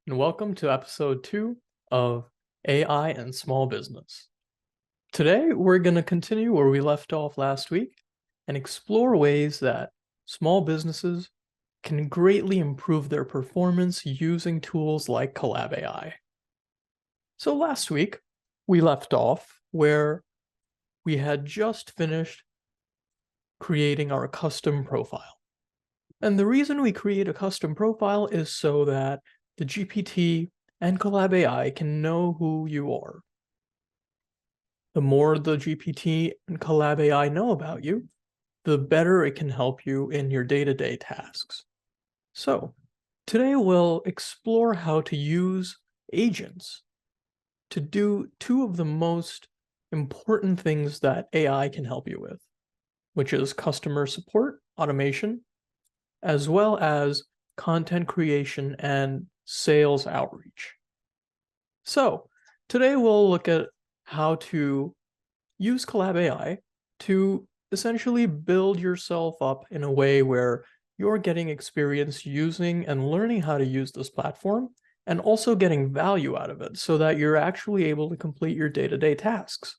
and welcome to episode 2 of AI and Small Business. Today, we're going to continue where we left off last week and explore ways that small businesses can greatly improve their performance using tools like Collab AI. So last week, we left off where we had just finished creating our custom profile. And the reason we create a custom profile is so that the GPT and Collab AI can know who you are. The more the GPT and Collab AI know about you, the better it can help you in your day-to-day tasks. So, today we'll explore how to use agents to do two of the most important things that AI can help you with, which is customer support automation, as well as content creation and sales outreach. So today we'll look at how to use Collab AI to essentially build yourself up in a way where you're getting experience using and learning how to use this platform and also getting value out of it so that you're actually able to complete your day-to-day tasks.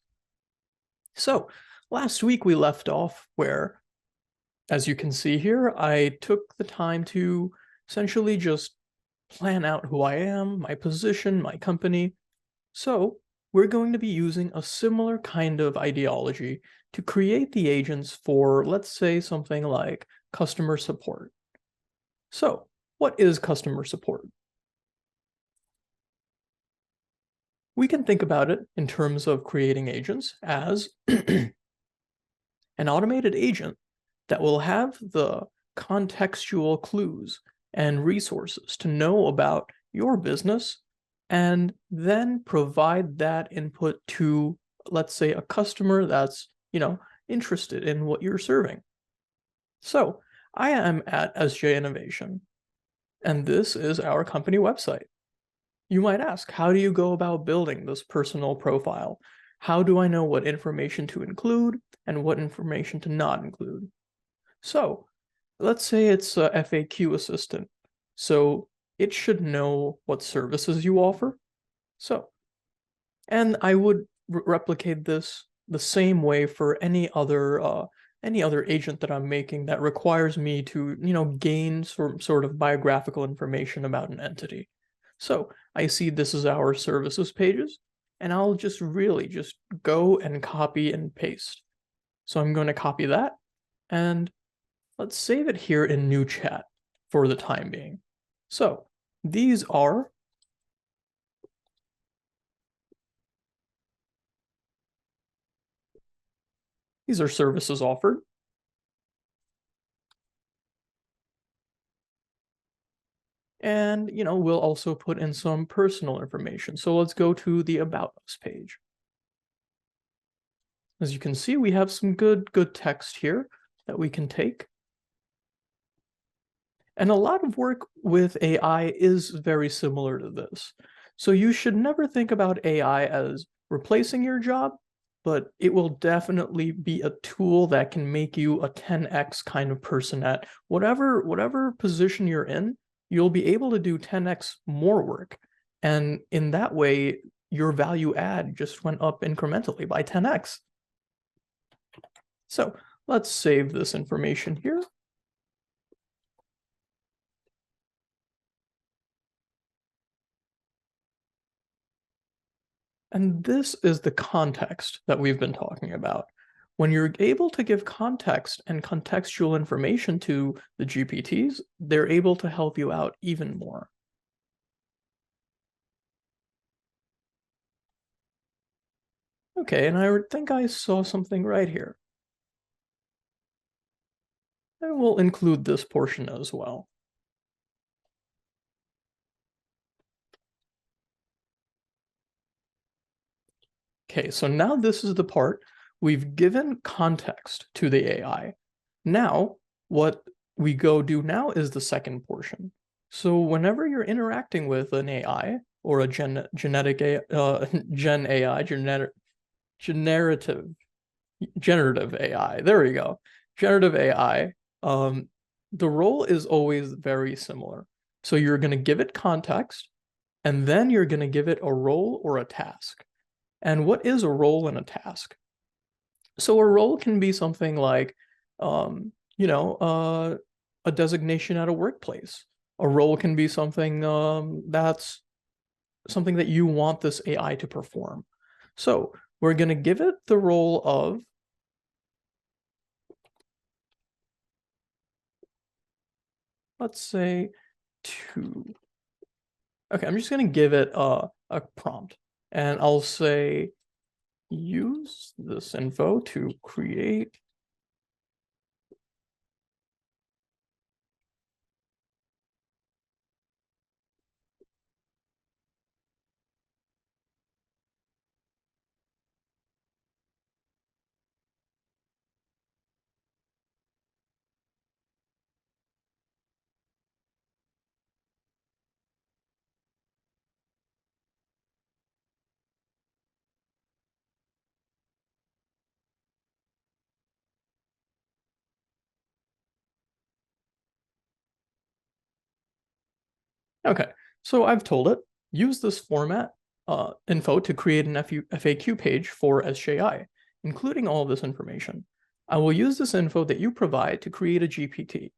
So last week we left off where, as you can see here, I took the time to essentially just plan out who I am, my position, my company. So we're going to be using a similar kind of ideology to create the agents for, let's say, something like customer support. So what is customer support? We can think about it in terms of creating agents as an automated agent that will have the contextual clues and resources to know about your business and then provide that input to, let's say, a customer that's, interested in what you're serving. So I am at SJ Innovation, and this is our company website. You might ask, how do you go about building this personal profile? How do I know what information to include and what information to not include? So let's say it's a FAQ assistant. So it should know what services you offer. And I would replicate this the same way for any other agent that I'm making that requires me to, gain sort of biographical information about an entity. So I see this is our services pages, and I'll just go and copy and paste. So I'm going to copy that, and let's save it here in new chat for the time being. So these are services offered. And, we'll also put in some personal information. So let's go to the About Us page. As you can see, we have some good text here that we can take. And a lot of work with AI is very similar to this. So you should never think about AI as replacing your job, but it will definitely be a tool that can make you a 10x kind of person at whatever position you're in. You'll be able to do 10x more work. And in that way, your value add just went up incrementally by 10x. So let's save this information here. And this is the context that we've been talking about. When you're able to give context and contextual information to the GPTs, they're able to help you out even more. Okay, and I think I saw something right here. And we'll include this portion as well. Okay, so now this is the part we've given context to the AI. Now, what we go do now is the second portion. So whenever you're interacting with an AI or a generative AI, there we go, generative AI, the role is always very similar. So you're going to give it context, And then you're going to give it a role or a task. And what is a role and a task? So a role can be something like, um, you know, a designation at a workplace. A role can be something that's something that you want this AI to perform. So we're going to give it the role of, let's say, 2. Okay, I'm just going to give it a prompt, and I'll say, use this info to create. Okay, so I've told it, use this format info to create an FAQ page for SJI, including all of this information. I will use this info that you provide to create a GPT.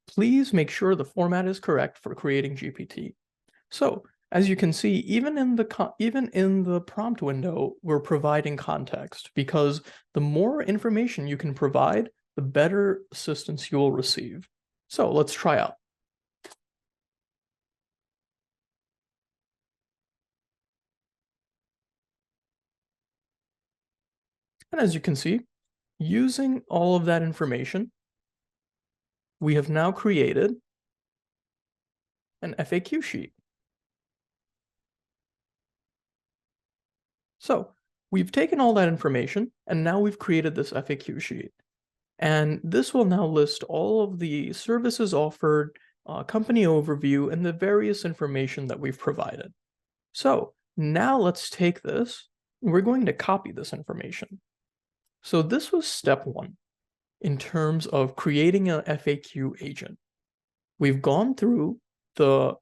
Please make sure the format is correct for creating GPT. So, as you can see, even in the prompt window, we're providing context, because the more information you can provide, the better assistance you will receive. So let's try out. And as you can see, using all of that information, we have now created an FAQ sheet. So we've taken all that information, and now we've created this FAQ sheet. And this will now list all of the services offered, company overview, and the various information that we've provided. So now let's take this, we're going to copy this information. So this was step 1 in terms of creating an FAQ agent. We've gone through the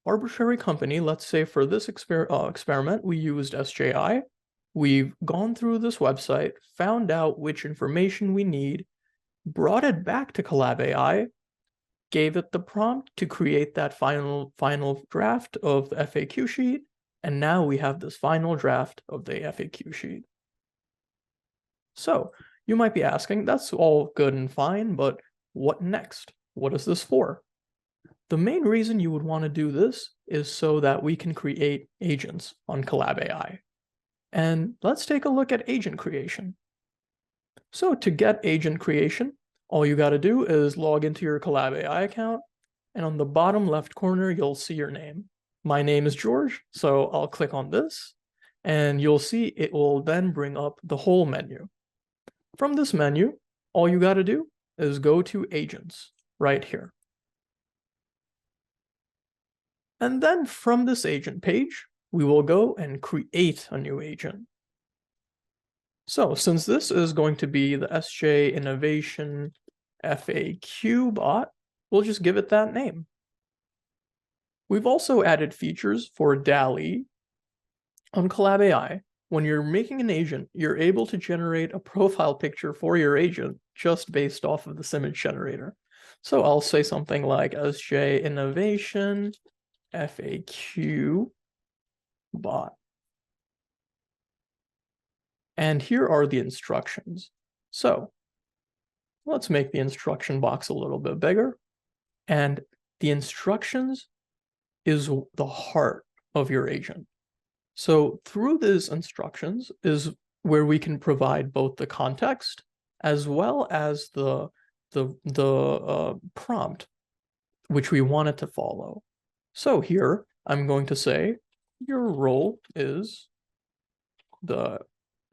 arbitrary company. Let's say for this experiment, we used SJI. We've gone through this website, found out which information we need, brought it back to Collab AI, gave it the prompt to create that final draft of the FAQ sheet, and now we have this final draft of the FAQ sheet. So you might be asking, that's all good and fine, but what next? What is this for? The main reason you would want to do this is so that we can create agents on Collab AI. And let's take a look at agent creation. So to get agent creation, all you got to do is log into your Collab AI account, and on the bottom left corner, you'll see your name. My name is George, so I'll click on this, and you'll see it will then bring up the whole menu. From this menu, all you got to do is go to agents right here. And then from this agent page, we will go and create a new agent. So since this is going to be the SJ Innovation FAQ bot, we'll just give it that name. We've also added features for DALL-E on Collab AI. When you're making an agent, you're able to generate a profile picture for your agent just based off of this image generator. So I'll say something like SJ Innovation FAQ bot. And here are the instructions. So let's make the instruction box a little bit bigger. And the instructions is the heart of your agent. So through these instructions is where we can provide both the context as well as the prompt which we want it to follow. So here I'm going to say your role is the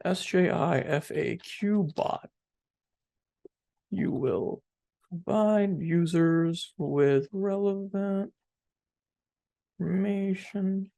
SJI FAQ bot. You will provide users with relevant information.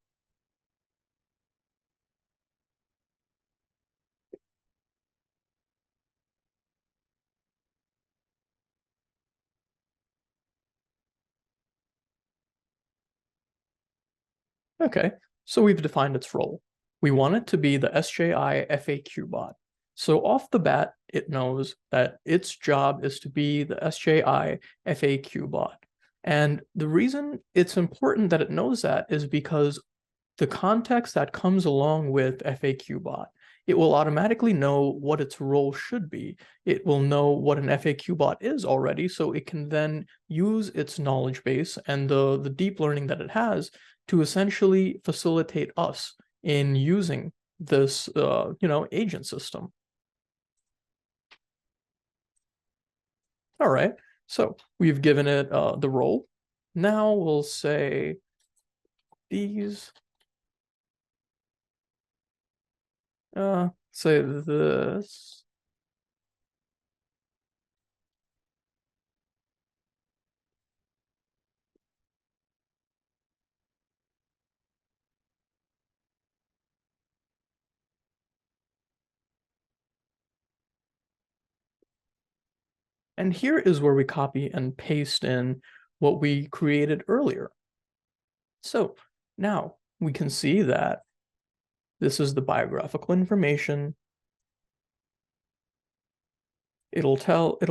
Okay, so we've defined its role. We want it to be the SJI FAQ bot. So off the bat, it knows that its job is to be the SJI FAQ bot. And the reason it's important that it knows that is because the context that comes along with FAQ bot, it will automatically know what its role should be. It will know what an FAQ bot is already, so it can then use its knowledge base and the deep learning that it has to essentially facilitate us in using this, agent system. All right, so we've given it the role. Now we'll say these, say this. And here is where we copy and paste in what we created earlier. So now we can see that this is the biographical information. It'll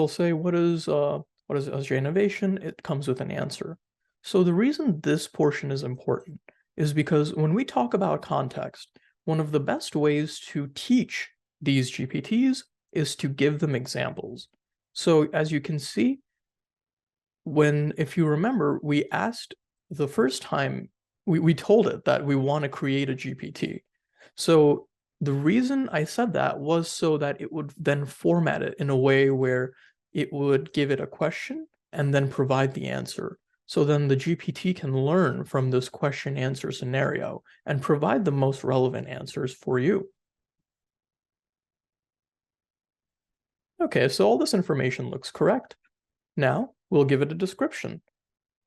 say what is SJ Innovation. It comes with an answer. So the reason this portion is important is because when we talk about context, one of the best ways to teach these GPTs is to give them examples. So as you can see, if you remember, we asked the first time, we told it that we want to create a GPT. So the reason I said that was so that it would then format it in a way where it would give it a question and then provide the answer. So then the GPT can learn from this question answer scenario and provide the most relevant answers for you. Okay, so all this information looks correct. Now we'll give it a description.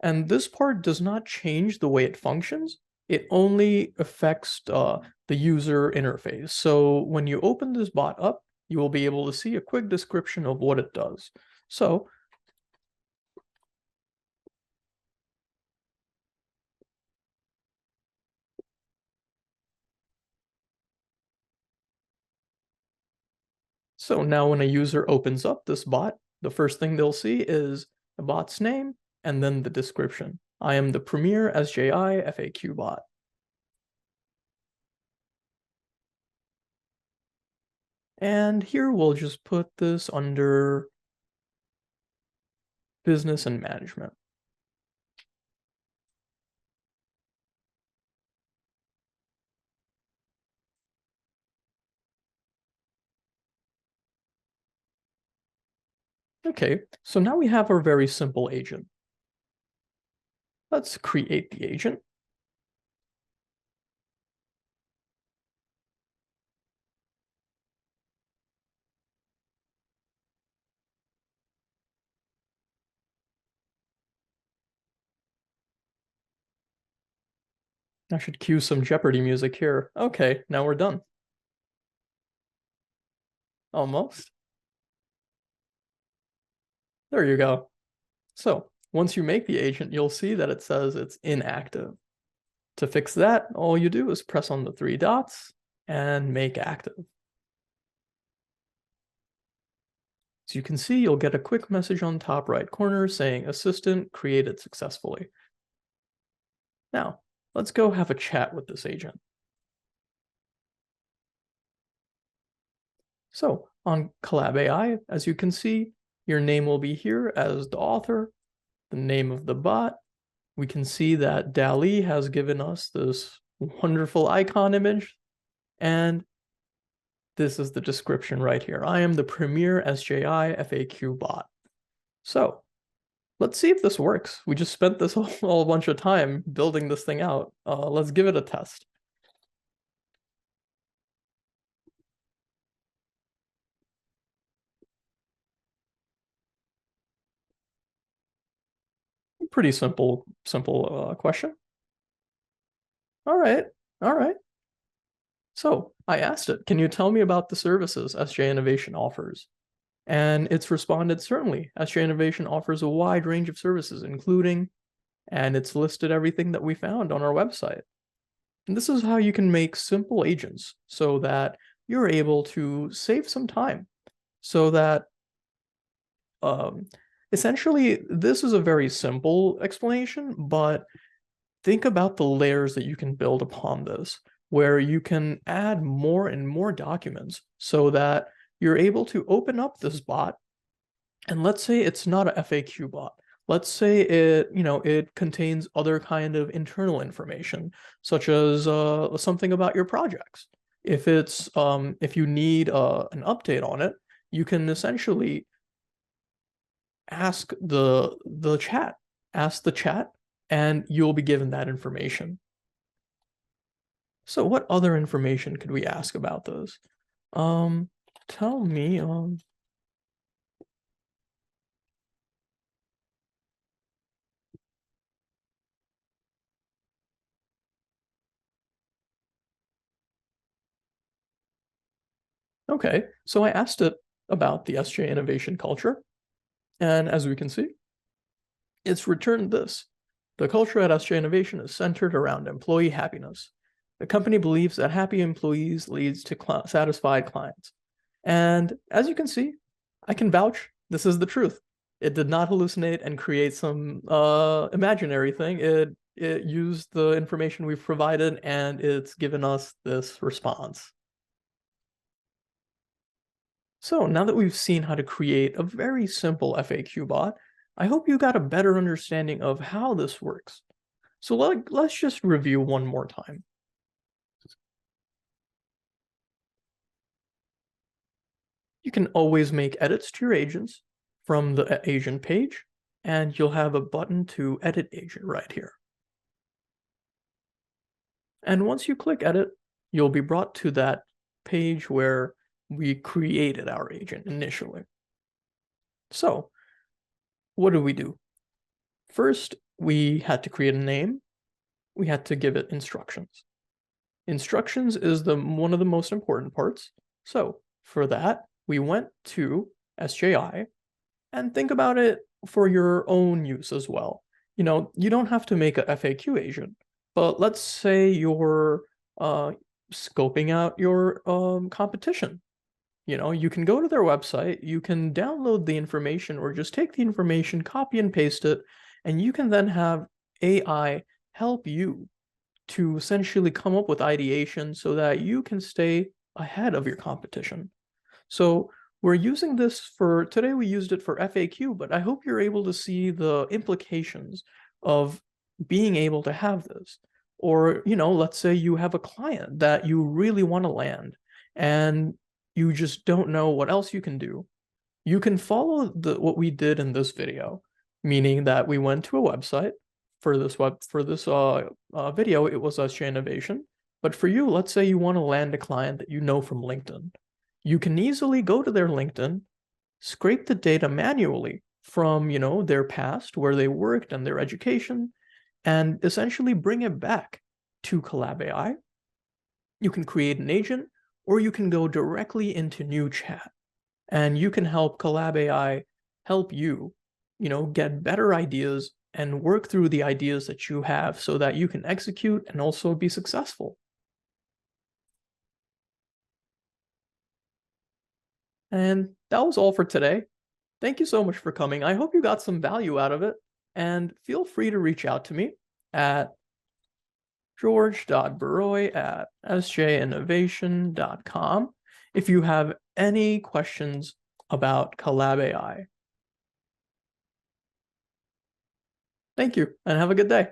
And this part does not change the way it functions. It only affects the user interface. So when you open this bot up, you will be able to see a quick description of what it does. So now when a user opens up this bot, the first thing they'll see is the bot's name and then the description. I am the premier SJI FAQ bot. And here we'll just put this under business and management. Okay, so now we have our very simple agent. Let's create the agent. I should cue some Jeopardy music here. Okay, now we're done. Almost. There you go. So once you make the agent, you'll see that it says it's inactive. To fix that, all you do is press on the three dots and make active. As you can see, you'll get a quick message on top right corner saying assistant created successfully. Now, let's go have a chat with this agent. So on Collab AI, as you can see, your name will be here as the author, the name of the bot. We can see that DALL-E has given us this wonderful icon image, and this is the description right here. I am the premier SJI FAQ bot. So let's see if this works. We just spent this whole bunch of time building this thing out. Let's give it a test. Pretty simple question. All right. So I asked it, can you tell me about the services SJ Innovation offers? And it's responded, certainly. SJ Innovation offers a wide range of services, including, and it's listed everything that we found on our website. And this is how you can make simple agents so that you're able to save some time, so that essentially this is a very simple explanation, but think about the layers that you can build upon this, where you can add more and more documents so that you're able to open up this bot. And let's say it's not a FAQ bot. Let's say it contains other kind of internal information, such as something about your projects. If if you need an update on it, you can essentially ask the chat, and you'll be given that information. So what other information could we ask about those? Tell me, okay, so I asked it about the SJ innovation culture, and as we can see, it's returned this. The culture at SJ Innovation is centered around employee happiness. The company believes that happy employees leads to satisfied clients. And as you can see, I can vouch this is the truth. It did not hallucinate and create some imaginary thing. It used the information we've provided, and it's given us this response. So now that we've seen how to create a very simple FAQ bot, I hope you got a better understanding of how this works. So let's just review one more time. You can always make edits to your agents from the agent page, and you'll have a button to edit agent right here. And once you click edit, you'll be brought to that page where we created our agent initially. So what do we do? First, we had to create a name. We had to give it instructions. Instructions is one of the most important parts. So for that, we went to SJI, and think about it for your own use as well. You don't have to make a FAQ agent, but let's say you're scoping out your competition. You can go to their website, you can download the information, or just take the information, copy and paste it, and you can then have AI help you to essentially come up with ideation so that you can stay ahead of your competition. So we're using this today we used it for FAQ, but I hope you're able to see the implications of being able to have this. Or, let's say you have a client that you really want to land, and you just don't know what else you can do. You can follow what we did in this video, meaning that we went to a website. For this video, it was SJ Innovation. But for you, let's say you want to land a client that you know from LinkedIn. You can easily go to their LinkedIn, scrape the data manually from, their past, where they worked, and their education, and essentially bring it back to CollabAI. You can create an agent, or you can go directly into new chat, and you can help CollabAI help you, get better ideas and work through the ideas that you have so that you can execute and also be successful. And that was all for today. Thank you so much for coming. I hope you got some value out of it, and feel free to reach out to me at george.baroy@sjinnovation.com if you have any questions about CollabAI. Thank you, and have a good day.